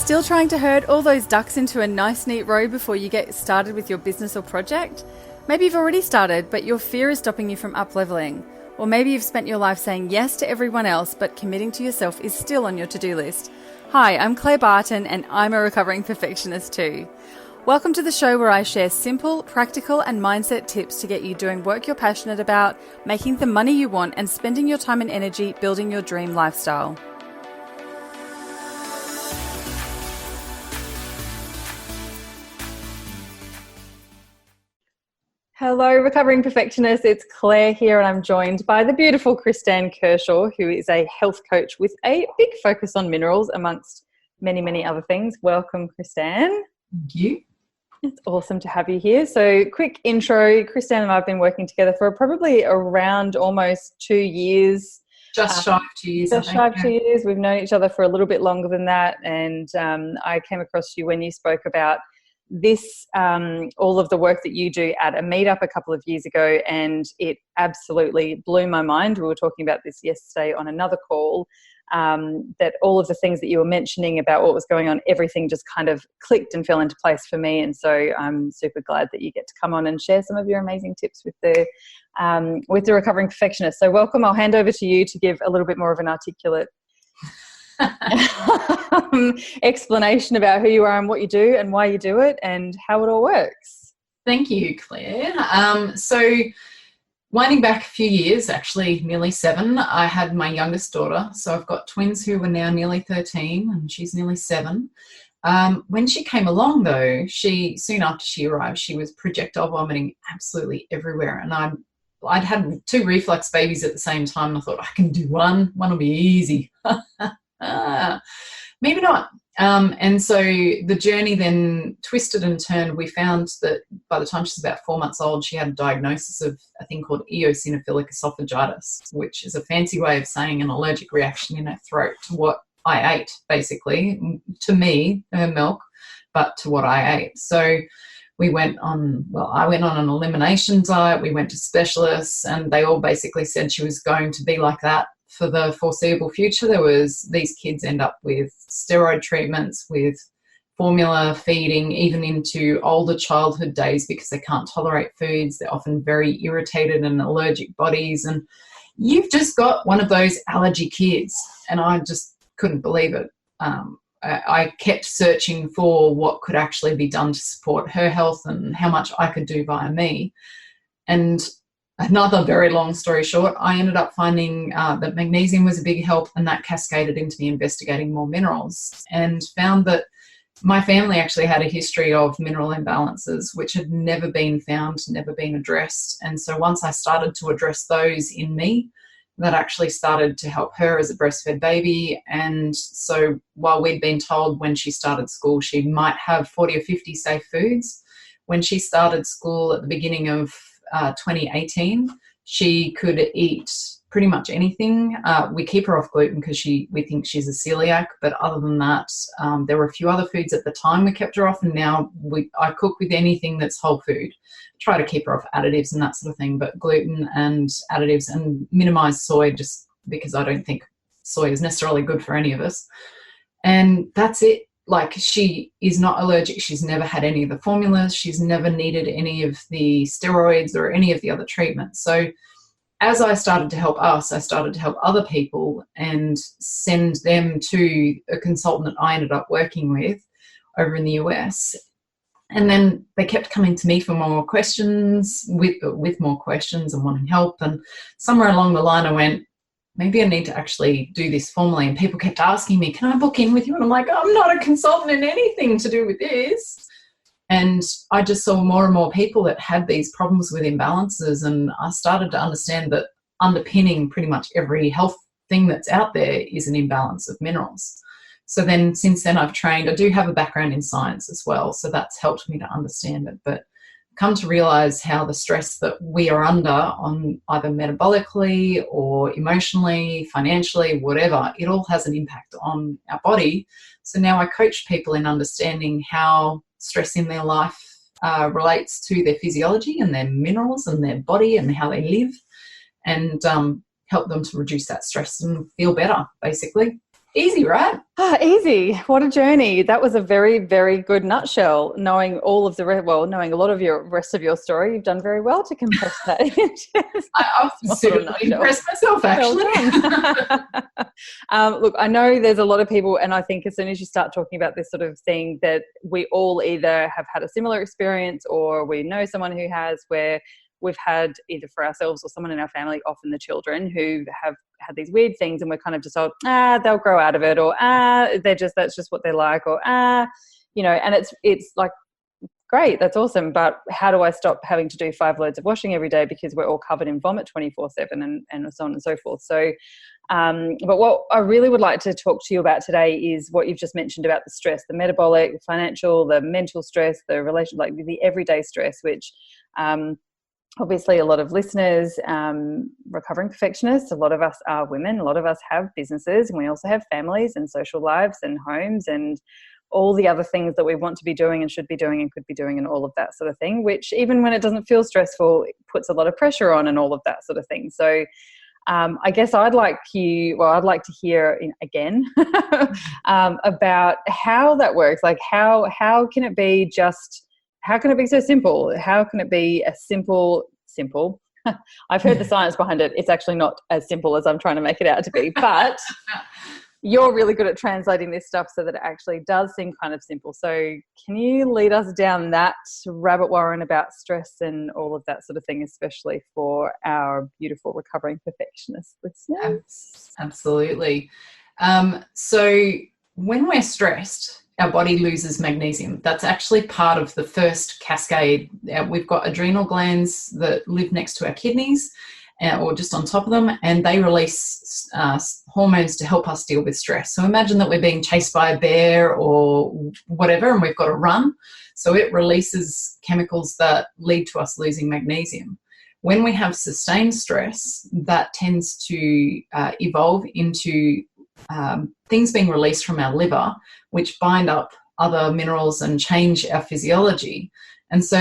Still trying to herd all those ducks into a nice neat row before you get started with your business or project? Maybe you've already started, but your fear is stopping you from up-leveling. Or maybe you've spent your life saying yes to everyone else, but committing to yourself is still on your to-do list. Hi, I'm Claire Barton, and I'm a recovering perfectionist too. Welcome to the show where I share simple, practical, and mindset tips to get you doing work you're passionate about, making the money you want, and spending your time and energy building your dream lifestyle. Hello, recovering perfectionists. It's Claire here, and I'm joined by the beautiful Kristan Kershaw, who is a health coach with a big focus on minerals, amongst many, many other things. Welcome, Kristan. Thank you. It's awesome to have you here. So, quick intro. Kristan and I have been working together for probably around almost 2 years. Just shy of 2 years. Just shy of 2 years. We've known each other for a little bit longer than that. And I came across you when you spoke about this, all of the work that you do at a meetup a couple of years ago, and it absolutely blew my mind. We were talking about this yesterday on another call, that all of the things that you were mentioning about what was going on, everything just kind of clicked and fell into place for me. And so I'm super glad that you get to come on and share some of your amazing tips with the recovering perfectionist. So welcome. I'll hand over to you to give a little bit more of an articulate explanation about who you are and what you do and why you do it and how it all works. Thank you, Claire. So winding back a few years, actually nearly 7, I had my youngest daughter. So I've got twins who are now nearly 13 and she's nearly 7. When she came along though, soon after she arrived, she was projectile vomiting absolutely everywhere. And I'd had 2 reflux babies at the same time. And I thought, I can do one will be easy. Maybe not. And so the journey then twisted and turned. We found that by the time she was about 4 months old, she had a diagnosis of a thing called eosinophilic esophagitis, which is a fancy way of saying an allergic reaction in her throat to what I ate, basically, to me, her milk, but to what I ate. So I went on an elimination diet. We went to specialists, and they all basically said she was going to be like that for the foreseeable future. These kids end up with steroid treatments, with formula feeding, even into older childhood days, because they can't tolerate foods. They're often very irritated and allergic bodies. And you've just got one of those allergy kids. And I just couldn't believe it. I kept searching for what could actually be done to support her health and how much I could do via me. And another very long story short, I ended up finding that magnesium was a big help, and that cascaded into me investigating more minerals, and found that my family actually had a history of mineral imbalances, which had never been found, never been addressed. And so once I started to address those in me, that actually started to help her as a breastfed baby. And so while we'd been told when she started school she might have 40 or 50 safe foods, when she started school at the beginning of 2018, she could eat pretty much anything. We keep her off gluten because we think she's a celiac, but other than that, there were a few other foods at the time we kept her off, and now I cook with anything that's whole food. Try to keep her off additives and that sort of thing, but gluten and additives, and minimize soy, just because I don't think soy is necessarily good for any of us. And that's it. Like, she is not allergic. She's never had any of the formulas. She's never needed any of the steroids or any of the other treatments. So as I started to help us, I started to help other people and send them to a consultant that I ended up working with over in the US. And then they kept coming to me for more questions, with more questions and wanting help. And somewhere along the line I went, maybe I need to actually do this formally. And people kept asking me, can I book in with you? And I'm like, I'm not a consultant in anything to do with this. And I just saw more and more people that had these problems with imbalances. And I started to understand that underpinning pretty much every health thing that's out there is an imbalance of minerals. So then since then I've trained. I do have a background in science as well, so that's helped me to understand it. But come to realize how the stress that we are under, on either metabolically or emotionally, financially, whatever, it all has an impact on our body. So now I coach people in understanding how stress in their life relates to their physiology and their minerals and their body and how they live, and help them to reduce that stress and feel better, basically. Easy, right? Easy. What a journey. That was a very, very good nutshell. Knowing all of the, knowing a lot of your rest of your story, you've done very well to compress that into I was suitably impressed myself, actually. Well, look, I know there's a lot of people, and I think as soon as you start talking about this sort of thing, that we all either have had a similar experience or we know someone who has, where we've had either for ourselves or someone in our family, often the children, who have had these weird things, and we're kind of just told, they'll grow out of it, or that's just what they're like, or and it's like, great, that's awesome, but how do I stop having to do 5 loads of washing every day because we're all covered in vomit 24/7 and so on and so forth. So but what I really would like to talk to you about today is what you've just mentioned about the stress, the metabolic, the financial, the mental stress, the relation, like the everyday stress, which obviously a lot of listeners, recovering perfectionists, a lot of us are women, a lot of us have businesses, and we also have families and social lives and homes and all the other things that we want to be doing and should be doing and could be doing and all of that sort of thing, which even when it doesn't feel stressful, it puts a lot of pressure on and all of that sort of thing. So I guess I'd like to hear again about how that works. Like how can it be how can it be so simple? How can it be a simple? I've heard the science behind it. It's actually not as simple as I'm trying to make it out to be, but you're really good at translating this stuff so that it actually does seem kind of simple. So can you lead us down that rabbit warren about stress and all of that sort of thing, especially for our beautiful recovering perfectionist listeners? Absolutely. So when we're stressed, our body loses magnesium. That's actually part of the first cascade. We've got adrenal glands that live next to our kidneys, or just on top of them, and they release hormones to help us deal with stress. So imagine that we're being chased by a bear or whatever, and we've got to run. So it releases chemicals that lead to us losing magnesium. When we have sustained stress, that tends to evolve into things being released from our liver, which bind up other minerals and change our physiology. And so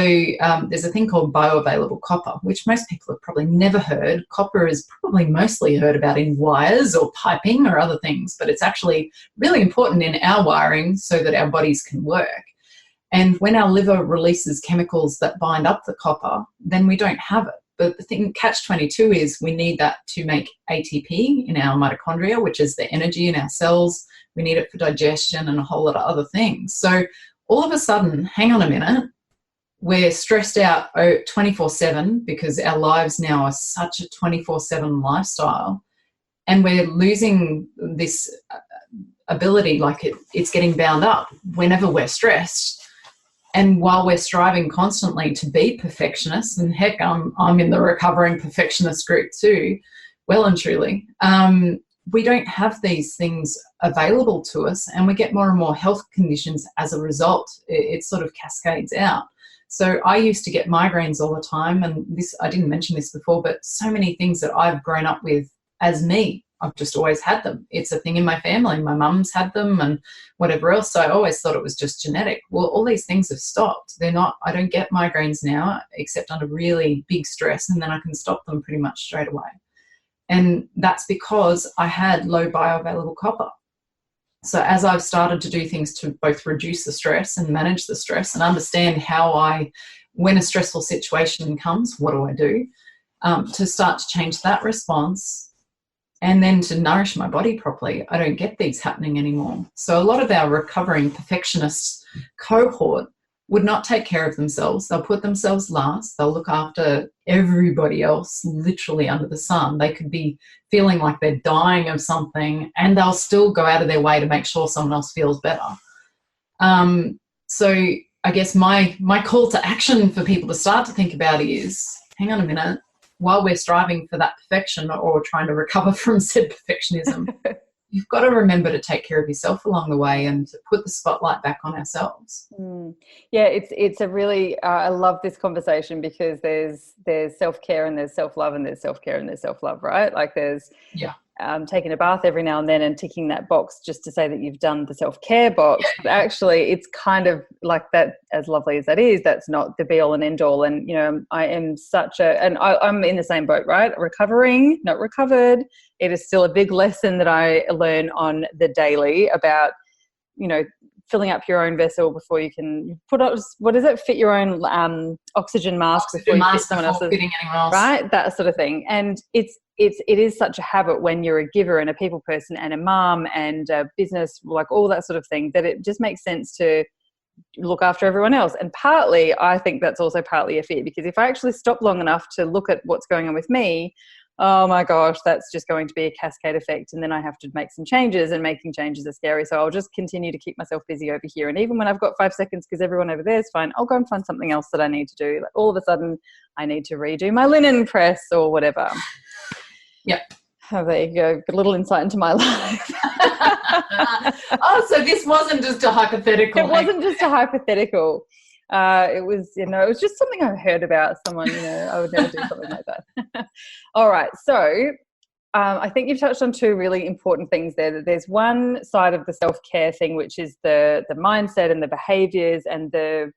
there's a thing called bioavailable copper, which most people have probably never heard. Copper is probably mostly heard about in wires or piping or other things, but it's actually really important in our wiring so that our bodies can work. And when our liver releases chemicals that bind up the copper, then we don't have it. But the thing, catch-22 is we need that to make ATP in our mitochondria, which is the energy in our cells. We need it for digestion and a whole lot of other things. So all of a sudden, hang on a minute, we're stressed out 24/7 because our lives now are such a 24/7 lifestyle, and we're losing this ability, like it's getting bound up whenever we're stressed. And while we're striving constantly to be perfectionists, and heck, I'm in the recovering perfectionist group too, well and truly, we don't have these things available to us, and we get more and more health conditions as a result. It sort of cascades out. So I used to get migraines all the time, and this, I didn't mention this before, but so many things that I've grown up with as me, I've just always had them. It's a thing in my family. My mum's had them and whatever else. So I always thought it was just genetic. Well, all these things have stopped. They're not, I don't get migraines now except under really big stress, and then I can stop them pretty much straight away. And that's because I had low bioavailable copper. So as I've started to do things to both reduce the stress and manage the stress and understand when a stressful situation comes, what do I do? To start to change that response and then to nourish my body properly, I don't get these happening anymore. So a lot of our recovering perfectionist cohort would not take care of themselves. They'll put themselves last. They'll look after everybody else literally under the sun. They could be feeling like they're dying of something, and they'll still go out of their way to make sure someone else feels better. So I guess my call to action for people to start to think about is, hang on a minute, while we're striving for that perfection or trying to recover from said perfectionism, you've got to remember to take care of yourself along the way and to put the spotlight back on ourselves. Yeah, it's a really, I love this conversation because there's self-care and there's self-love and there's self-care and there's self-love, right? Like there's taking a bath every now and then and ticking that box just to say that you've done the self-care box. But actually, it's kind of like that, as lovely as that is, that's not the be-all and end-all. And, you know, I am I'm in the same boat, right? Recovering, not recovered. It is still a big lesson that I learn on the daily about, you know, filling up your own vessel before you can put up, what is it? Fit your own oxygen mask before you fit someone else's, fitting anyone else. Right? That sort of thing. And it is such a habit when you're a giver and a people person and a mum and a business, like all that sort of thing, that it just makes sense to look after everyone else. And partly, I think that's also partly a fear, because if I actually stop long enough to look at what's going on with me, oh my gosh, that's just going to be a cascade effect. And then I have to make some changes, and making changes are scary. So I'll just continue to keep myself busy over here. And even when I've got 5 seconds because everyone over there is fine, I'll go and find something else that I need to do. Like all of a sudden I need to redo my linen press or whatever. Yep. Oh, there you go. A little insight into my life. Oh, so this wasn't just a hypothetical. It wasn't just a hypothetical. It was, you know, it was just something I heard about someone, you know, I would never do something like that. All right. So I think you've touched on 2 really important things there. That there's one side of the self-care thing, which is the mindset and the behaviors and the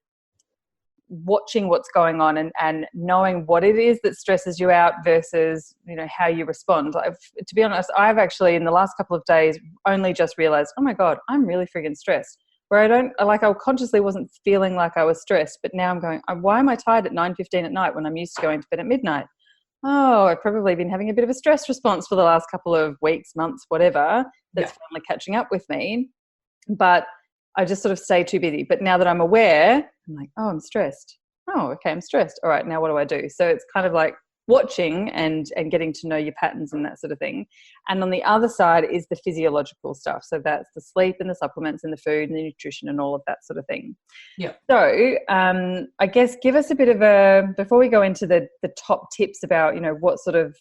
watching what's going on and knowing what it is that stresses you out versus, you know, how you respond. To be honest, I've actually in the last couple of days only just realized, oh my God, I'm really friggin' stressed. Where I consciously wasn't feeling like I was stressed, but now I'm going, why am I tired at 9:15 at night when I'm used to going to bed at midnight? Oh, I've probably been having a bit of a stress response for the last couple of weeks, months, whatever, that's finally catching up with me. But I just sort of stay too busy. But now that I'm aware, I'm like, oh, I'm stressed. Oh, okay, I'm stressed. All right, now what do I do? So it's kind of like watching and getting to know your patterns and that sort of thing. And on the other side is the physiological stuff. So that's the sleep and the supplements and the food and the nutrition and all of that sort of thing. Yeah. So I guess give us a bit of before we go into the top tips about, you know, what sort of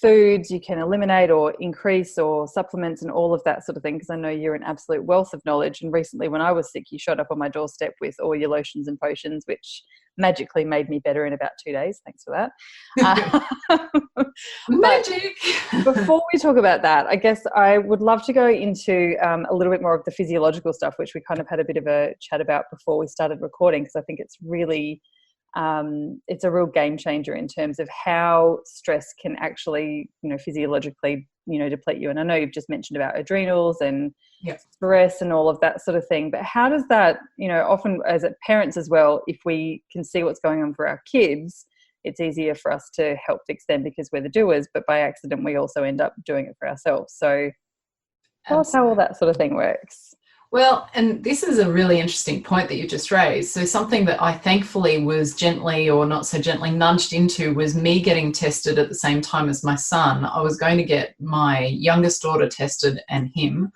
foods you can eliminate or increase or supplements and all of that sort of thing, because I know you're an absolute wealth of knowledge. And recently when I was sick, you showed up on my doorstep with all your lotions and potions, which magically made me better in about 2 days. Thanks for that. Magic. Before we talk about that, I guess I would love to go into a little bit more of the physiological stuff, which we kind of had a bit of a chat about before we started recording, because I think it's really it's a real game changer in terms of how stress can actually, you know, physiologically, you know, deplete you. And I know you've just mentioned about adrenals and stress and all of that sort of thing, but how does that, you know, often as parents as well, if we can see what's going on for our kids, it's easier for us to help fix them because we're the doers, but by accident we also end up doing it for ourselves. So tell us how all that sort of thing works. Well, and this is a really interesting point that you just raised. So something that I thankfully was gently or not so gently nudged into was me getting tested at the same time as my son. I was going to get my youngest daughter tested and him,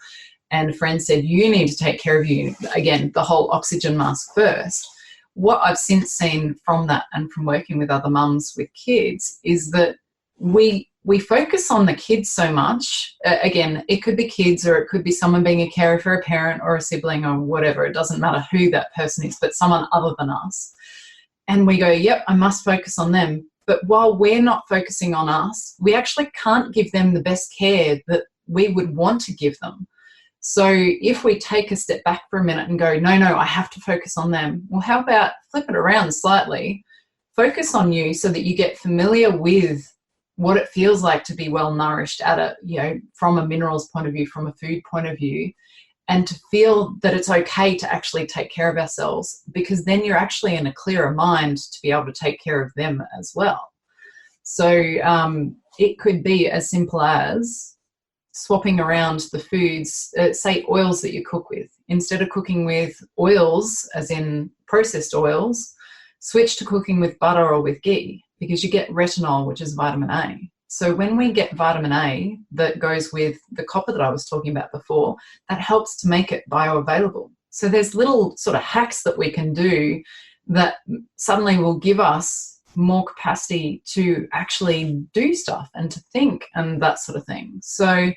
and a friend said, you need to take care of you, again, the whole oxygen mask first. What I've since seen from that and from working with other mums with kids is that we focus on the kids so much. Again, it could be kids or it could be someone being a carer for a parent or a sibling or whatever. It doesn't matter who that person is, but someone other than us. And we go, yep, I must focus on them. But while we're not focusing on us, we actually can't give them the best care that we would want to give them. So if we take a step back for a minute and go, no, I have to focus on them. Well, how about flip it around slightly? Focus on you so that you get familiar with what it feels like to be well nourished at it, you know, from a minerals point of view, from a food point of view, and to feel that it's okay to actually take care of ourselves, because then you're actually in a clearer mind to be able to take care of them as well. So it could be as simple as swapping around the foods, say oils that you cook with. Instead of cooking with oils, as in processed oils, switch to cooking with butter or with ghee, because you get retinol, which is vitamin A. So when we get vitamin A that goes with the copper that I was talking about before, that helps to make it bioavailable. So there's little sort of hacks that we can do that suddenly will give us more capacity to actually do stuff and to think and that sort of thing. So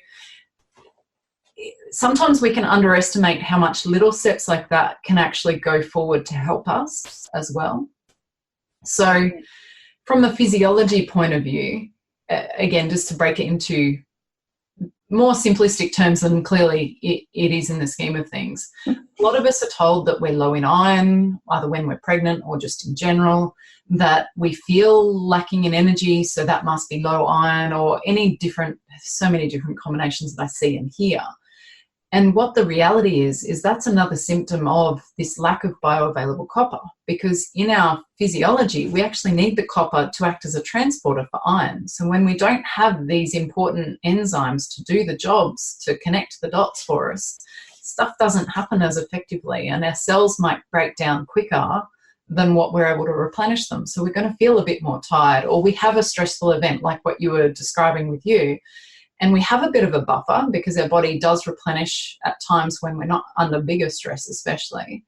sometimes we can underestimate how much little steps like that can actually go forward to help us as well. So from a physiology point of view, again, just to break it into more simplistic terms than clearly it is in the scheme of things. A lot of us are told that we're low in iron, either when we're pregnant or just in general, that we feel lacking in energy, so that must be low iron, or so many different combinations that I see and hear. And what the reality is that's another symptom of this lack of bioavailable copper, because in our physiology, we actually need the copper to act as a transporter for iron. So when we don't have these important enzymes to do the jobs, to connect the dots for us, stuff doesn't happen as effectively, and our cells might break down quicker than what we're able to replenish them. So we're going to feel a bit more tired, or we have a stressful event like what you were describing with you, and we have a bit of a buffer because our body does replenish at times when we're not under bigger stress especially.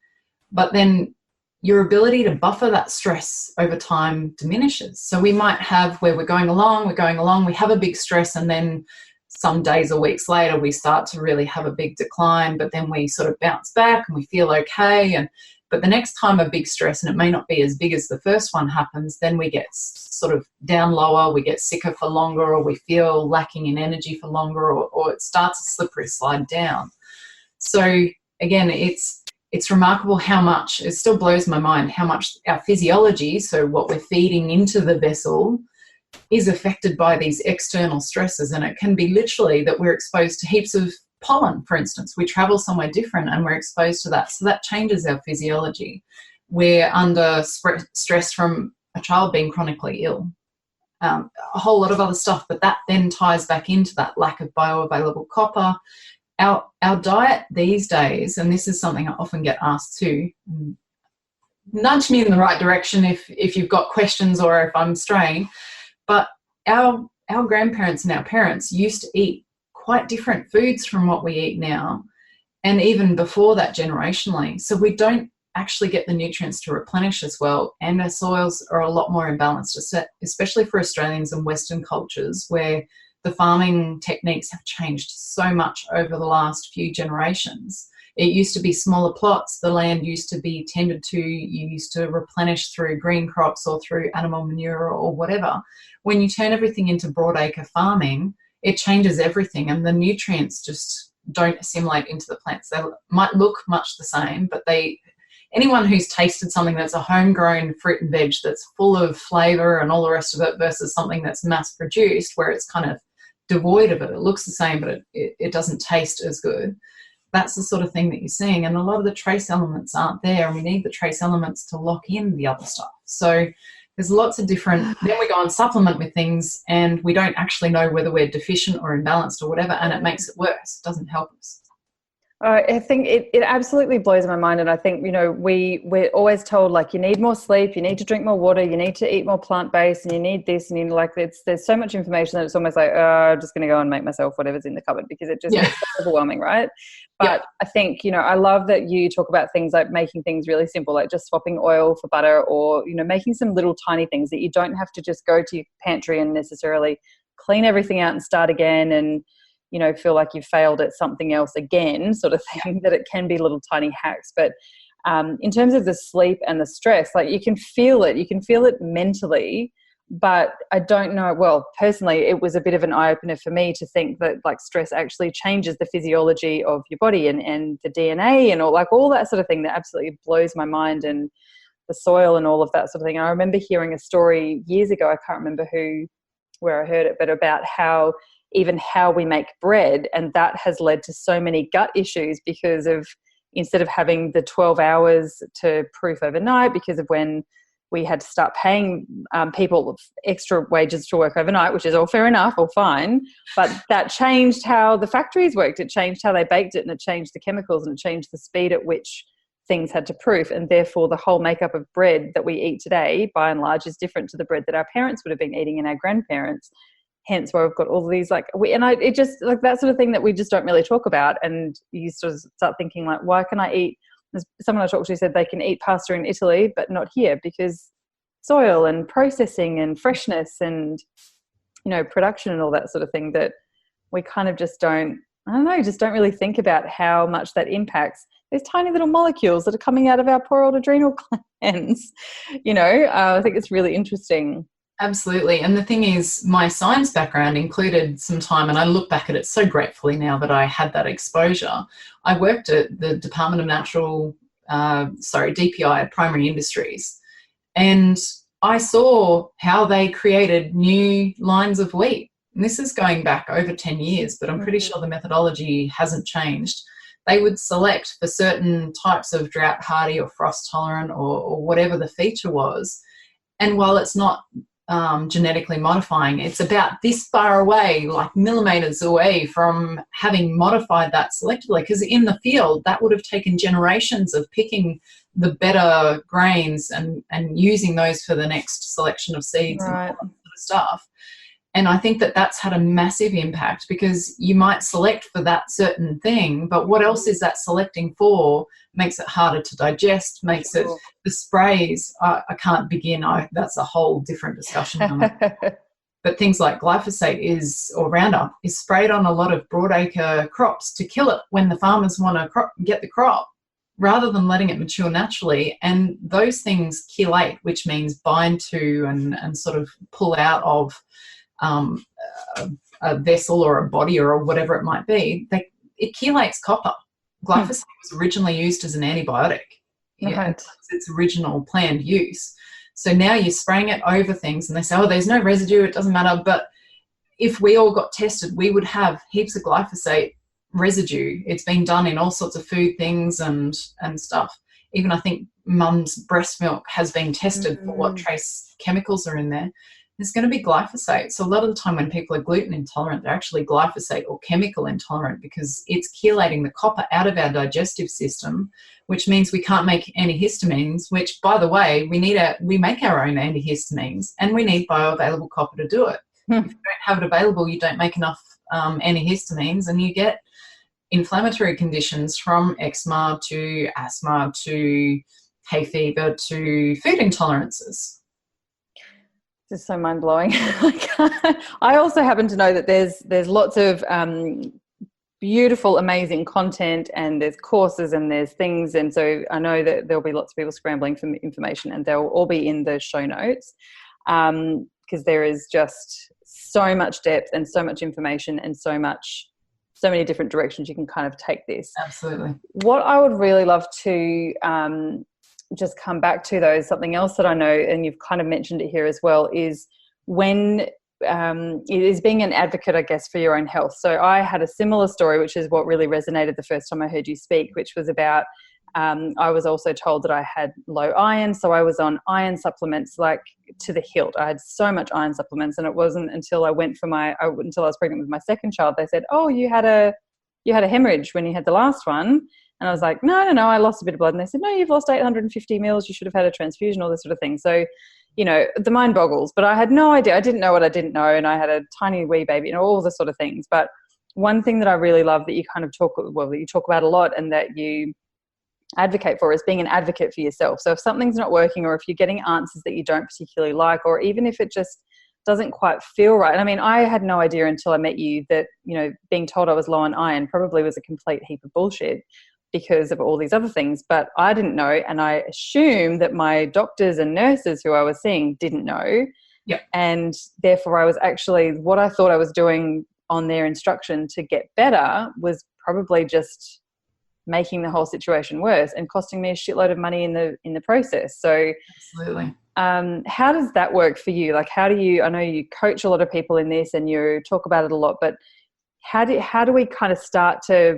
But then your ability to buffer that stress over time diminishes. So we might have where we're going along, we have a big stress, and then some days or weeks later we start to really have a big decline, but then we sort of bounce back and we feel okay. But the next time a big stress, and it may not be as big as the first one, happens, then we get sort of down lower, we get sicker for longer, or we feel lacking in energy for longer, or it starts a slippery slide down. So again, it's remarkable how much, it still blows my mind how much our physiology, so what we're feeding into the vessel, is affected by these external stresses. And it can be literally that we're exposed to heaps of pollen, for instance. We travel somewhere different and we're exposed to that. So that changes our physiology. We're under stress from a child being chronically ill. A whole lot of other stuff, but that then ties back into that lack of bioavailable copper. Our diet these days, and this is something I often get asked too, nudge me in the right direction if you've got questions or if I'm straying, but our grandparents and our parents used to eat quite different foods from what we eat now, and even before that generationally. So we don't actually get the nutrients to replenish as well, and our soils are a lot more imbalanced, especially for Australians and Western cultures, where the farming techniques have changed so much over the last few generations. It used to be smaller plots, the land used to be tended to, you used to replenish through green crops or through animal manure or whatever. When you turn everything into broadacre farming, it changes everything, and the nutrients just don't assimilate into the plants. They might look much the same, but anyone who's tasted something that's a homegrown fruit and veg that's full of flavour and all the rest of it versus something that's mass produced where it's kind of devoid of it, it looks the same but it doesn't taste as good, that's the sort of thing that you're seeing. And a lot of the trace elements aren't there, and we need the trace elements to lock in the other stuff. So there's lots of different, then we go and supplement with things and we don't actually know whether we're deficient or imbalanced or whatever, and it makes it worse. It doesn't help us. I think it absolutely blows my mind. And I think, we're always told, like, you need more sleep, you need to drink more water, you need to eat more plant-based, and you need this, and there's so much information that it's almost like, I'm just going to go and make myself whatever's in the cupboard, because it just gets so overwhelming, right? But I think, I love that you talk about things like making things really simple, like just swapping oil for butter, or, making some little tiny things that you don't have to just go to your pantry and necessarily clean everything out and start again and, feel like you've failed at something else again, sort of thing, that it can be little tiny hacks. But in terms of the sleep and the stress, like, you can feel it mentally, but I don't know, well, personally, it was a bit of an eye-opener for me to think that, like, stress actually changes the physiology of your body and the DNA and all that sort of thing. That absolutely blows my mind, and the soil and all of that sort of thing. And I remember hearing a story years ago, I can't remember where I heard it, but about how we make bread, and that has led to so many gut issues because of, instead of having the 12 hours to proof overnight, because of when we had to start paying people extra wages to work overnight, which is all fair enough, all fine, but that changed how the factories worked. It changed how they baked it, and it changed the chemicals, and it changed the speed at which things had to proof, and therefore the whole makeup of bread that we eat today, by and large, is different to the bread that our parents would have been eating and our grandparents. Hence why we've got all of these, it just, like, that sort of thing that we just don't really talk about. And you sort of start thinking, like, why can I eat? Someone I talked to said they can eat pasta in Italy, but not here, because soil and processing and freshness and, production and all that sort of thing, that we kind of just don't really think about how much that impacts these tiny little molecules that are coming out of our poor old adrenal glands. I think it's really interesting. Absolutely. And the thing is, my science background included some time, and I look back at it so gratefully now that I had that exposure. I worked at the Department of DPI, Primary Industries, and I saw how they created new lines of wheat. And this is going back over 10 years, but I'm pretty sure the methodology hasn't changed. They would select for certain types of drought hardy or frost tolerant or whatever the feature was. And while it's not genetically modifying, it's about this far away, like millimeters away from having modified that selectively, because in the field that would have taken generations of picking the better grains and using those for the next selection of seeds and all that sort of stuff. And I think that that's had a massive impact, because you might select for that certain thing, but what else is that selecting for? Makes it harder to digest, makes it, the sprays, I can't begin, that's a whole different discussion. But things like glyphosate or Roundup is sprayed on a lot of broadacre crops to kill it when the farmers want to get the crop, rather than letting it mature naturally. And those things chelate, which means bind to and sort of pull out of a vessel or a body or whatever it might be. It chelates copper. Glyphosate was originally used as an antibiotic. Its original planned use. So now you're spraying it over things and they say, oh, there's no residue, it doesn't matter. But if we all got tested, we would have heaps of glyphosate residue. It's been done in all sorts of food things and stuff. Even I think mum's breast milk has been tested for what trace chemicals are in there. There's going to be glyphosate. So a lot of the time when people are gluten intolerant, they're actually glyphosate or chemical intolerant, because it's chelating the copper out of our digestive system, which means we can't make antihistamines, which, by the way, we make our own antihistamines, and we need bioavailable copper to do it. If you don't have it available, you don't make enough antihistamines, and you get inflammatory conditions from eczema to asthma to hay fever to food intolerances. This is so mind-blowing. I also happen to know that there's lots of beautiful, amazing content, and there's courses and there's things, and so I know that there'll be lots of people scrambling for information, and they'll all be in the show notes, because there is just so much depth and so much information and so many different directions you can kind of take this. Absolutely. What I would really love to just come back to, though, something else that I know, and you've kind of mentioned it here as well, is when it is being an advocate, I guess, for your own health. So I had a similar story, which is what really resonated the first time I heard you speak, which was about I was also told that I had low iron, so I was on iron supplements like to the hilt. I had so much iron supplements, and it wasn't until until I was pregnant with my second child, they said, oh, you had a hemorrhage when you had the last one. And I was like, no, I lost a bit of blood. And they said, no, you've lost 850 mils. You should have had a transfusion, all this sort of thing. So, the mind boggles. But I had no idea. I didn't know what I didn't know. And I had a tiny wee baby, all the sort of things. But one thing that I really love that you kind of talk about a lot, and that you advocate for, is being an advocate for yourself. So if something's not working, or if you're getting answers that you don't particularly like, or even if it just doesn't quite feel right. And I mean, I had no idea until I met you that, being told I was low on iron probably was a complete heap of bullshit, because of all these other things. But I didn't know, and I assume that my doctors and nurses who I was seeing didn't know. Yeah. And therefore I was actually, what I thought I was doing on their instruction to get better was probably just making the whole situation worse and costing me a shitload of money in the process. So absolutely. How does that work for you? Like, I know you coach a lot of people in this and you talk about it a lot, but how do we kind of start to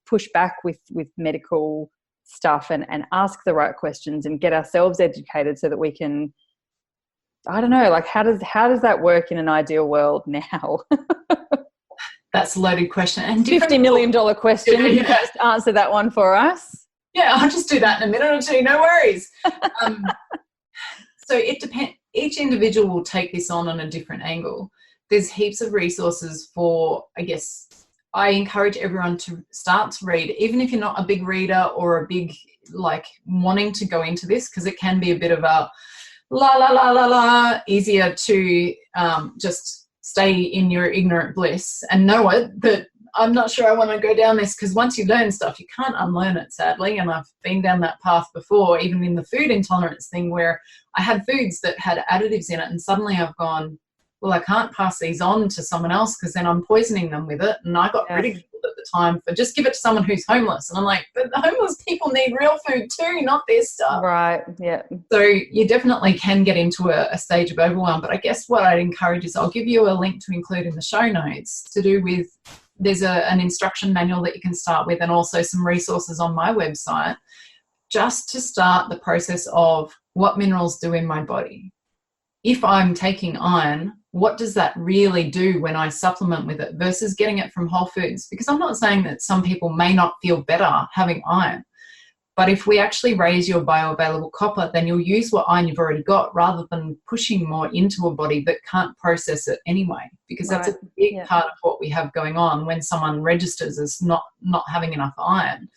push back with medical stuff and ask the right questions and get ourselves educated so that we can, I don't know, like how does that work in an ideal world now? That's a loaded question. And $50 million question. Yeah. You just answer that one for us. Yeah, I'll just do that in a minute or two. No worries. So it depends. Each individual will take this on a different angle. There's heaps of resources for, I guess, I encourage everyone to start to read, even if you're not a big reader or a big, wanting to go into this, because it can be a bit of a easier to just stay in your ignorant bliss and know it, but I'm not sure I want to go down this, because once you learn stuff, you can't unlearn it, sadly. And I've been down that path before, even in the food intolerance thing, where I had foods that had additives in it, and suddenly I've gone, well, I can't pass these on to someone else because then I'm poisoning them with it. And I got ridiculed at the time for just give it to someone who's homeless. And I'm like, but the homeless people need real food too, not this stuff. Right, yeah. So you definitely can get into a stage of overwhelm. But I guess what I'd encourage is I'll give you a link to include in the show notes to do with, there's an instruction manual that you can start with, and also some resources on my website, just to start the process of what minerals do in my body. If I'm taking iron, what does that really do when I supplement with it versus getting it from whole foods? Because I'm not saying that some people may not feel better having iron, but if we actually raise your bioavailable copper, then you'll use what iron you've already got rather than pushing more into a body that can't process it anyway, because that's a big part of what we have going on when someone registers as not having enough iron.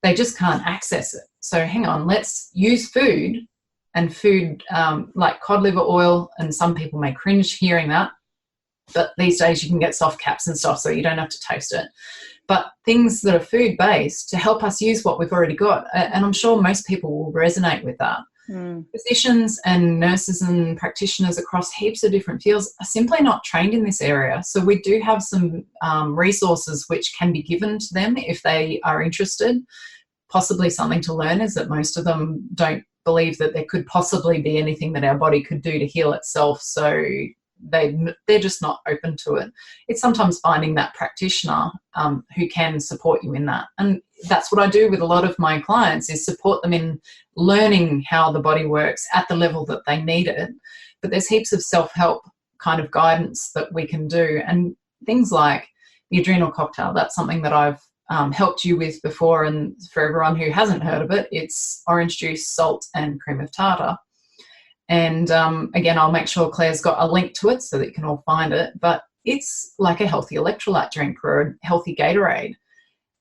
They just can't access it. So hang on, let's use food. And food like cod liver oil, and some people may cringe hearing that, but these days you can get soft caps and stuff so you don't have to taste it. But things that are food-based to help us use what we've already got, and I'm sure most people will resonate with that. Physicians and nurses and practitioners across heaps of different fields are simply not trained in this area. So we do have some resources which can be given to them if they are interested. Possibly something to learn is that most of them don't believe that there could possibly be anything that our body could do to heal itself, so they're just not open to it. It's sometimes finding that practitioner who can support you in that, and that's what I do with a lot of my clients, is support them in learning how the body works at the level that they need it. But there's heaps of self-help kind of guidance that we can do, and things like the adrenal cocktail, that's something that I've helped you with before. And for everyone who hasn't heard of it, it's orange juice, salt and cream of tartar. And again, I'll make sure Claire's got a link to it so that you can all find it. But it's like a healthy electrolyte drink or a healthy Gatorade.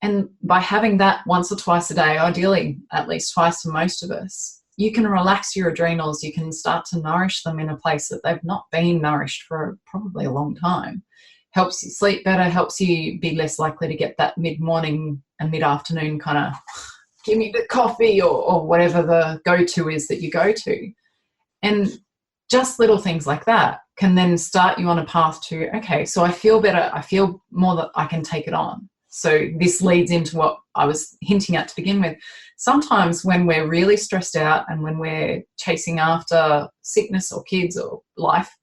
And by having that once or twice a day, ideally at least twice for most of us, you can relax your adrenals. You can start to nourish them in a place that they've not been nourished for probably a long time. Helps you sleep better, helps you be less likely to get that mid-morning and mid-afternoon kind of give me the coffee or whatever the go-to is that you go to. And just little things like that can then start you on a path to, okay, so I feel better, I feel more that I can take it on. So this leads into what I was hinting at to begin with. Sometimes when we're really stressed out and when we're chasing after sickness or kids or life,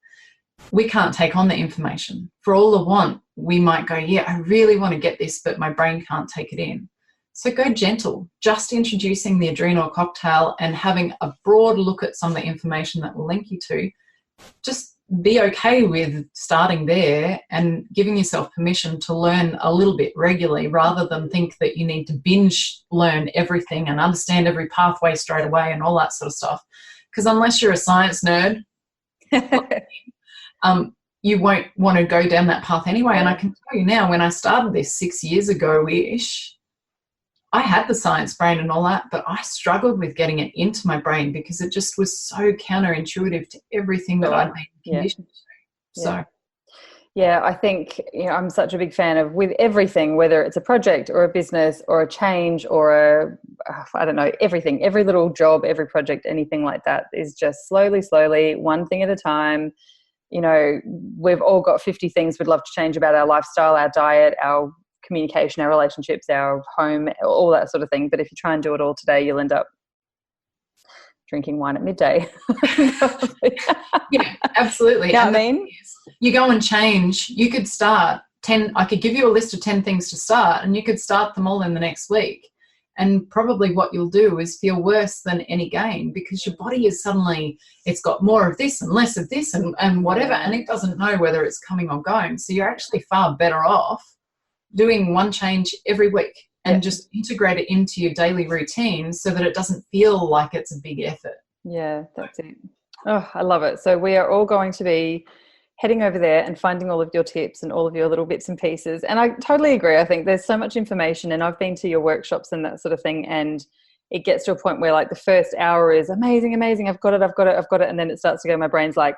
we can't take on the information. For all the want, we might go, yeah, I really want to get this, but my brain can't take it in. So go gentle, just introducing the adrenal cocktail and having a broad look at some of the information that will link you to. Just be okay with starting there and giving yourself permission to learn a little bit regularly, rather than think that you need to binge learn everything and understand every pathway straight away and all that sort of stuff. Because unless you're a science nerd, you won't want to go down that path anyway. And I can tell you now, when I started this 6 years ago-ish, I had the science brain and all that, but I struggled with getting it into my brain because it just was so counterintuitive to everything that I'd been conditioned to. So, yeah, I think, I'm such a big fan of, with everything, whether it's a project or a business or a change or everything, every little job, every project, anything like that is just slowly, one thing at a time. We've all got 50 things we'd love to change about our lifestyle, our diet, our communication, our relationships, our home, all that sort of thing. But if you try and do it all today, you'll end up drinking wine at midday. Yeah, absolutely. You know what I mean? You go and change. You could start 10, I could give you a list of 10 things to start, and you could start them all in the next week. And probably what you'll do is feel worse than any gain, because your body is suddenly, it's got more of this and less of this and whatever, and it doesn't know whether it's coming or going. So you're actually far better off doing one change every week and just integrate it into your daily routine so that it doesn't feel like it's a big effort. Yeah, that's it. Oh, I love it. So we are all going to be heading over there and finding all of your tips and all of your little bits and pieces. And I totally agree. I think there's so much information, and I've been to your workshops and that sort of thing, and it gets to a point where like the first hour is amazing. I've got it. And then it starts to go, my brain's like,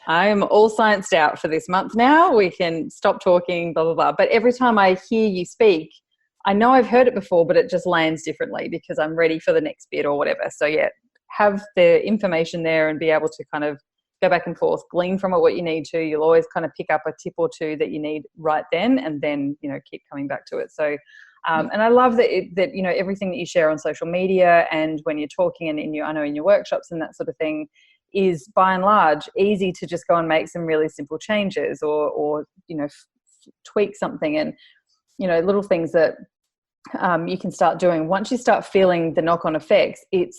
I'm all scienced out for this month now. We can stop talking, blah, blah, blah. But every time I hear you speak, I know I've heard it before, but it just lands differently because I'm ready for the next bit or whatever. So, yeah, have the information there and be able to kind of go back and forth, glean from it what you need to. You'll always kind of pick up a tip or two that you need right then and then, keep coming back to it. So, and I love that, everything that you share on social media and when you're talking and I know in your workshops and that sort of thing is by and large easy to just go and make some really simple changes or tweak something and, little things that you can start doing. Once you start feeling the knock-on effects, it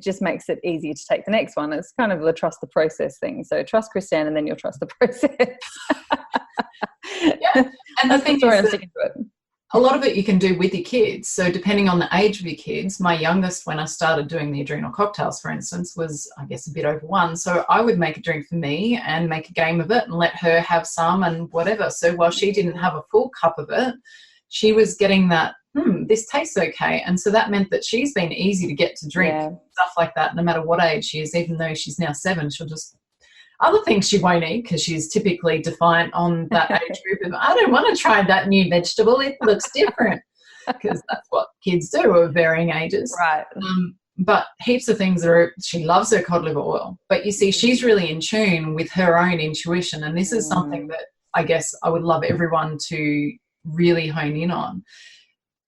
just makes it easier to take the next one. It's kind of the trust the process thing. So trust Kristan and then you'll trust the process. Yeah. And the thing is I'm sticking to it. A lot of it you can do with your kids. So depending on the age of your kids, my youngest, when I started doing the adrenal cocktails, for instance, was, I guess, a bit over 1. So I would make a drink for me and make a game of it and let her have some and whatever. So while she didn't have a full cup of it, she was getting that, this tastes okay. And so that meant that she's been easy to get to drink, stuff like that, no matter what age she is. Even though she's now 7, she'll just... Other things she won't eat because she's typically defiant on that age group of, I don't want to try that new vegetable. It looks different, because that's what kids do of varying ages. Right. But heaps of things she loves her cod liver oil. But you see, she's really in tune with her own intuition. And this is something that I guess I would love everyone to really hone in on.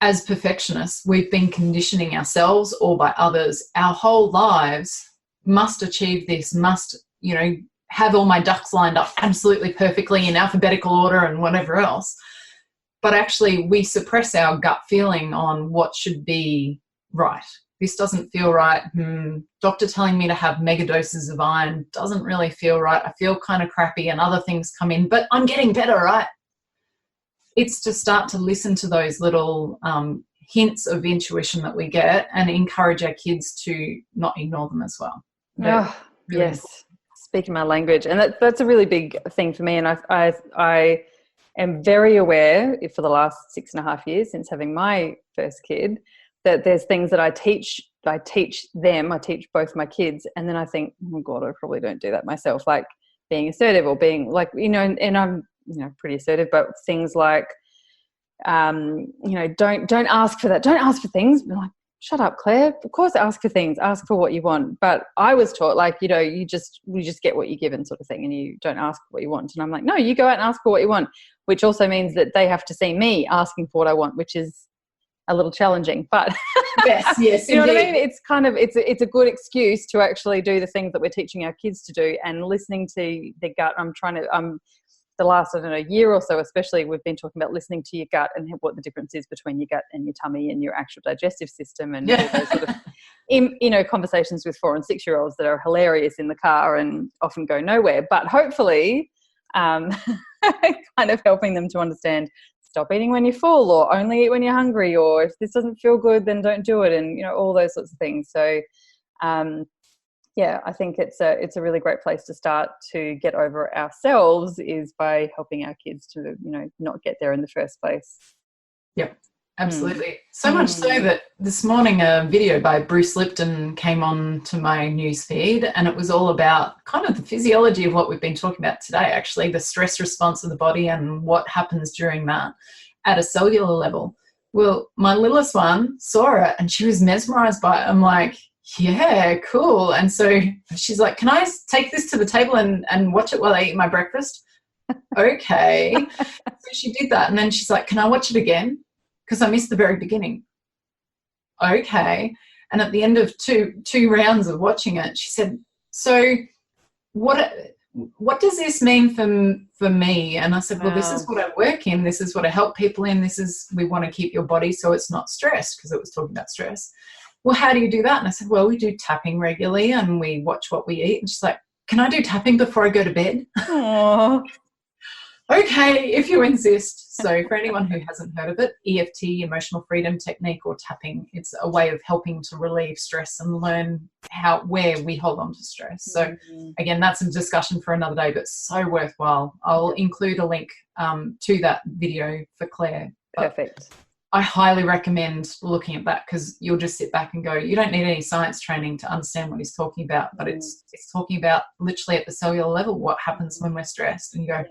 As perfectionists, we've been conditioning ourselves or by others our whole lives, must achieve this, must, have all my ducks lined up absolutely perfectly in alphabetical order and whatever else. But actually we suppress our gut feeling on what should be right. This doesn't feel right. Doctor telling me to have mega doses of iron doesn't really feel right. I feel kind of crappy and other things come in, but I'm getting better, right? It's to start to listen to those little hints of intuition that we get and encourage our kids to not ignore them as well. Really yes. Important. Speaking my language. And that's a really big thing for me. And I am very aware for the last 6.5 years since having my first kid that there's things that I teach them, I teach both my kids, and then I think, oh God, I probably don't do that myself, like being assertive or being like, and I'm, pretty assertive, but things like, don't ask for that. Don't ask for things. I'm like, shut up, Claire. Of course, ask for things. Ask for what you want. But I was taught, like, you just get what you're given, sort of thing, and you don't ask for what you want. And I'm like, no, you go out and ask for what you want, which also means that they have to see me asking for what I want, which is a little challenging. But yes, you know what I mean? It's kind of it's a good excuse to actually do the things that we're teaching our kids to do and listening to their gut. The last, year or so, especially, we've been talking about listening to your gut and what the difference is between your gut and your tummy and your actual digestive system and all those sort of, conversations with 4 and 6-year-olds that are hilarious in the car and often go nowhere. But hopefully, kind of helping them to understand, stop eating when you're full or only eat when you're hungry, or if this doesn't feel good, then don't do it, and, all those sorts of things. So, I think it's a really great place to start to get over ourselves is by helping our kids to, not get there in the first place. Yep, absolutely. So much so that this morning a video by Bruce Lipton came on to my news feed, and it was all about kind of the physiology of what we've been talking about today, actually, the stress response of the body and what happens during that at a cellular level. Well, my littlest one saw it and she was mesmerized by it. I'm like, yeah, cool. And so she's like, can I take this to the table and watch it while I eat my breakfast? Okay. So she did that. And then she's like, can I watch it again? Because I missed the very beginning. Okay. And at the end of two rounds of watching it, she said, so what does this mean for me? And I said, well, this is what I work in. This is what I help people in. We want to keep your body so it's not stressed, because it was talking about stress. Well, how do you do that? And I said, well, we do tapping regularly and we watch what we eat. And she's like, can I do tapping before I go to bed? Aww. Okay, if you insist. So for anyone who hasn't heard of it, EFT, emotional freedom technique, or tapping, it's a way of helping to relieve stress and learn where we hold on to stress. So again, that's a discussion for another day, but so worthwhile. I'll include a link to that video for Claire. Perfect. I highly recommend looking at that, because you'll just sit back and go, you don't need any science training to understand what he's talking about, but it's talking about literally at the cellular level what happens when we're stressed, and you go,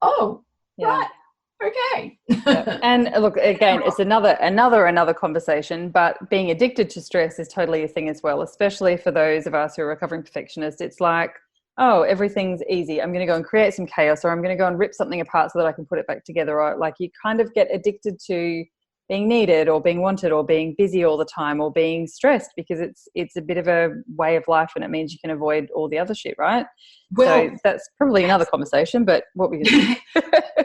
oh, right, okay. And look, again, it's another conversation, but being addicted to stress is totally a thing as well, especially for those of us who are recovering perfectionists. It's like, oh, everything's easy. I'm going to go and create some chaos, or I'm going to go and rip something apart so that I can put it back together. Or like, you kind of get addicted to being needed or being wanted or being busy all the time or being stressed, because it's a bit of a way of life, and it means you can avoid all the other shit, right? Well, so that's probably another conversation, but what we can do.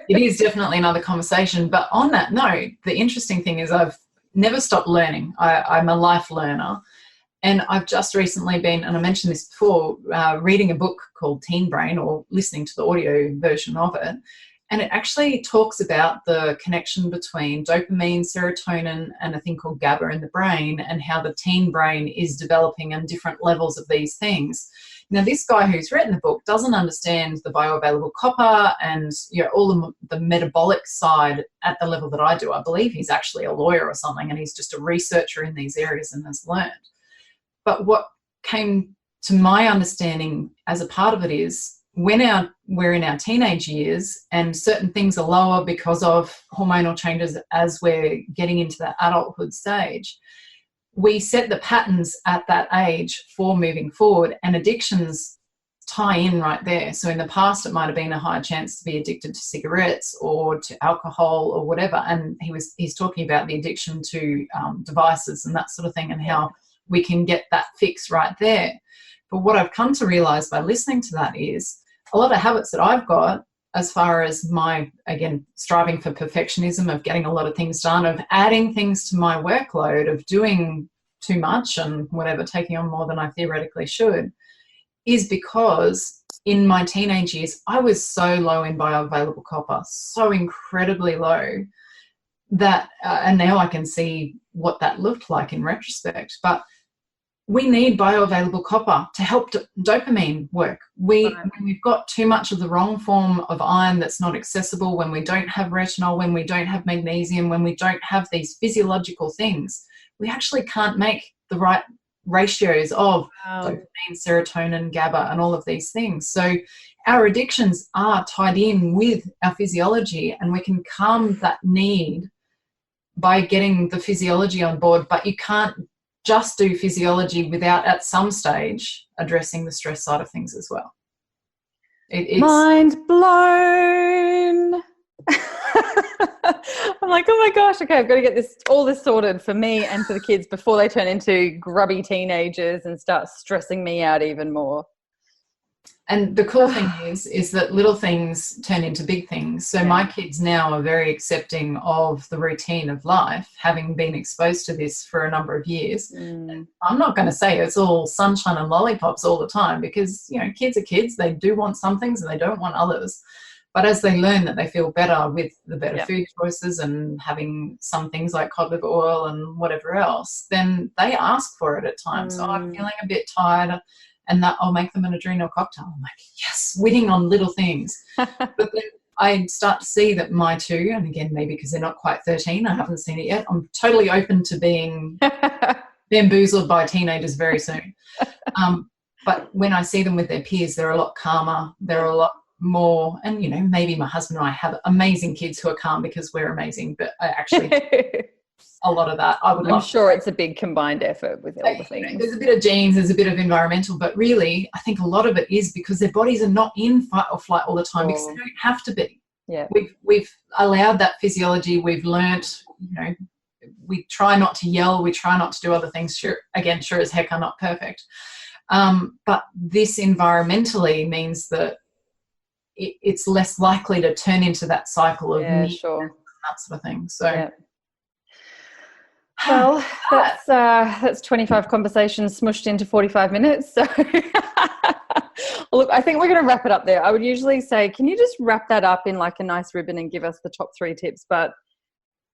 It is definitely another conversation. But on that note, the interesting thing is I've never stopped learning. I'm a life learner. And I've just recently been, and I mentioned this before, reading a book called Teen Brain, or listening to the audio version of it. And it actually talks about the connection between dopamine, serotonin, and a thing called GABA in the brain, and how the teen brain is developing and different levels of these things. Now, this guy who's written the book doesn't understand the bioavailable copper and all the metabolic side at the level that I do. I believe he's actually a lawyer or something, and he's just a researcher in these areas and has learned. But what came to my understanding as a part of it is, when we're in our teenage years and certain things are lower because of hormonal changes as we're getting into that adulthood stage, we set the patterns at that age for moving forward, and addictions tie in right there. So in the past, it might have been a higher chance to be addicted to cigarettes or to alcohol or whatever. And he's talking about the addiction to devices and that sort of thing, and how we can get that fix right there. But what I've come to realize by listening to that is a lot of habits that I've got, as far as my, again, striving for perfectionism, of getting a lot of things done, of adding things to my workload, of doing too much and whatever, taking on more than I theoretically should, is because in my teenage years, I was so low in bioavailable copper, so incredibly low, that, and now I can see what that looked like in retrospect. But we need bioavailable copper to help dopamine work. When we've got too much of the wrong form of iron that's not accessible, when we don't have retinol, when we don't have magnesium, when we don't have these physiological things, we actually can't make the right ratios of dopamine, serotonin, GABA, and all of these things. So our addictions are tied in with our physiology, and we can calm that need by getting the physiology on board. But you can't just do physiology without at some stage addressing the stress side of things as well. It's mind blown. I'm like, oh my gosh, okay, I've got to get all this sorted for me and for the kids before they turn into grubby teenagers and start stressing me out even more. And the cool thing is that little things turn into big things. So my kids now are very accepting of the routine of life, having been exposed to this for a number of years. I'm not going to say it's all sunshine and lollipops all the time, because, kids are kids. They do want some things and they don't want others. But as they learn that they feel better with the better food choices and having some things like cod liver oil and whatever else, then they ask for it at times. Oh, I'm feeling a bit tired. And that I'll make them an adrenal cocktail. I'm like, yes, winning on little things. But then I start to see that my two, and again, maybe because they're not quite 13, I haven't seen it yet, I'm totally open to being bamboozled by teenagers very soon. But when I see them with their peers, they're a lot calmer. They're a lot more, and, maybe my husband and I have amazing kids who are calm because we're amazing, but I actually... a lot of that. I'm sure it's a big combined effort with all the things. There's a bit of genes, there's a bit of environmental, but really I think a lot of it is because their bodies are not in fight or flight all the time, because they don't have to be. Yeah. We've allowed that physiology. We've learnt, we try not to yell, we try not to do other things. Sure as heck are not perfect. But this environmentally means that it's less likely to turn into that cycle of that sort of thing. So well, that's 25 conversations smushed into 45 minutes. So look, I think we're going to wrap it up there. I would usually say, can you just wrap that up in like a nice ribbon and give us the top 3 tips? But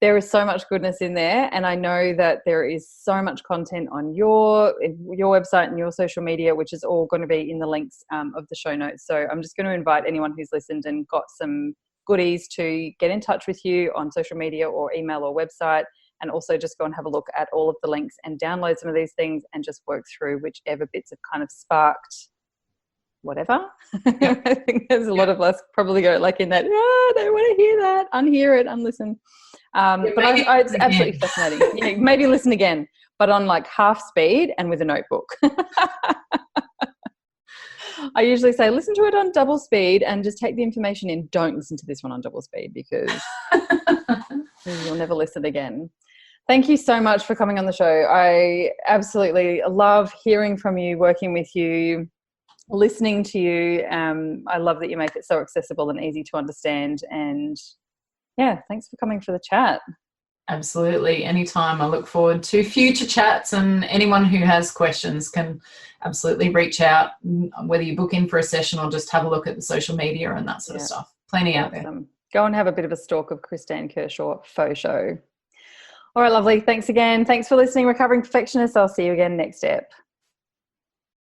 there is so much goodness in there, and I know that there is so much content on your website and your social media, which is all going to be in the links of the show notes. So I'm just going to invite anyone who's listened and got some goodies to get in touch with you on social media or email or website, and also just go and have a look at all of the links and download some of these things and just work through whichever bits have kind of sparked whatever. I think there's a lot of us probably go like in that, I don't want to hear that, unhear it, unlisten. But it's absolutely fascinating. Yeah, maybe listen again, but on like half speed and with a notebook. I usually say listen to it on double speed and just take the information in. Don't listen to this one on double speed because you'll never listen again. Thank you so much for coming on the show. I absolutely love hearing from you, working with you, listening to you. I love that you make it so accessible and easy to understand. And yeah, thanks for coming for the chat. Absolutely. Anytime. I look forward to future chats, and anyone who has questions can absolutely reach out, whether you book in for a session or just have a look at the social media and that sort of stuff. Plenty out there. Go and have a bit of a stalk of Kristan Kershaw faux show. All right, lovely. Thanks again. Thanks for listening, Recovering Perfectionists. I'll see you again next step.